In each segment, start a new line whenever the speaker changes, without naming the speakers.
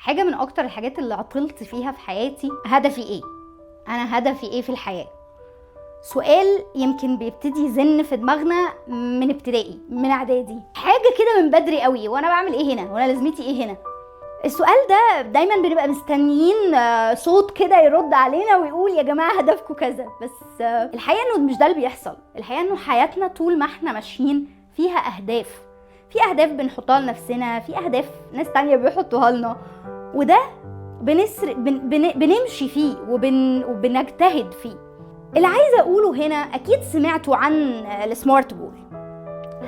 حاجة من اكتر الحاجات اللي عطلت فيها في حياتي، هدفي ايه؟ انا هدفي ايه في الحياة؟ سؤال يمكن بيبتدي يزن في دماغنا من ابتدائي، من اعدادي، حاجة كده من بدري قوي. وانا بعمل ايه هنا؟ وانا لازمتي ايه هنا؟ السؤال ده دايما بنبقى مستنيين صوت كده يرد علينا ويقول يا جماعة هدفكم كذا، بس الحقيقة انه مش ده اللي بيحصل. الحقيقة انه حياتنا طول ما احنا ماشيين فيها اهداف، في اهداف بنحطها لنفسنا، في اهداف ناس تانية بيحطوها لنا، وده بنمشي فيه وبنجتهد فيه. اللي عايزة اقوله هنا، اكيد سمعتوا عن السمارت جول،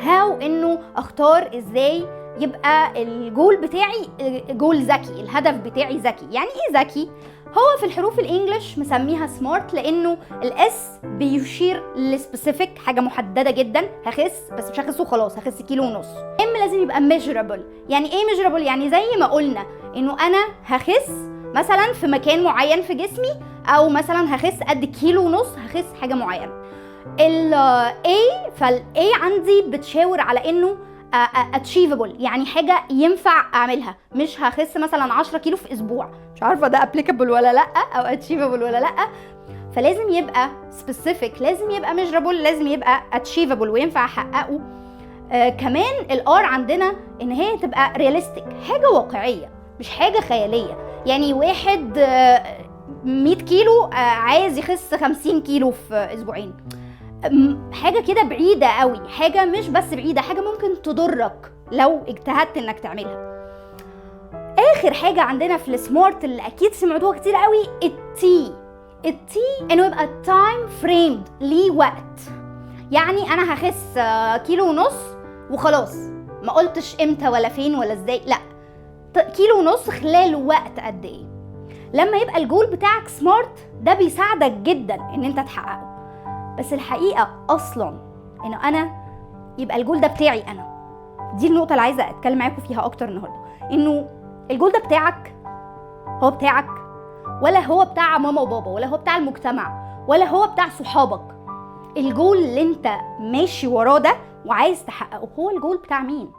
هاو انه اختار ازاي يبقى الجول بتاعي جول ذكي، الهدف بتاعي ذكي. يعني ايه ذكي؟ هو في الحروف الانجليش مسميها سمارت لانه الاس بيشير لسبيسيفيك، حاجه محدده جدا. هخس، بس مش هخس وخلاص، هخس 1.5 كيلو. ام لازم يبقى ميجرابل. يعني ايه ميجرابل؟ يعني زي ما قلنا انه انا هخس مثلا في مكان معين في جسمي، او مثلا هخس قد 1.5 كيلو، هخس حاجه معينه. فال A عندي بتشاور على انه achievable، يعني حاجة ينفع اعملها، مش هخس مثلا 10 كيلو في اسبوع. مش عارفة ده applicable ولا لا، او achievable ولا لا. فلازم يبقى specific، لازم يبقى measurable، لازم يبقى achievable وينفع احققه. كمان الار عندنا ان هي تبقى realistic، حاجة واقعية مش حاجة خيالية. يعني واحد 100 كيلو عايز يخس 50 كيلو في اسبوعين، حاجة كده بعيدة قوي، حاجة مش بس بعيدة، حاجة ممكن تضرك لو اجتهدت انك تعملها. اخر حاجة عندنا في السمارت اللي اكيد سمعتوها كتير قوي، التي انه يبقى تايم فريمد، ليه وقت. يعني انا هخس 1.5 كيلو وخلاص، ما قلتش امتى ولا فين ولا ازاي، لا، 1.5 كيلو خلال وقت قد ايه. لما يبقى الجول بتاعك سمارت، ده بيساعدك جدا ان انت تحققه. بس الحقيقة أصلاً إنه أنا يبقى الجول ده بتاعي أنا، دي النقطة اللي عايزة أتكلم معاكم فيها أكتر النهاردة. إنه الجول ده بتاعك، هو بتاعك، ولا هو بتاع ماما وبابا، ولا هو بتاع المجتمع، ولا هو بتاع صحابك. الجول اللي أنت ماشي وراه ده وعايز تحققه، هو الجول بتاع مين؟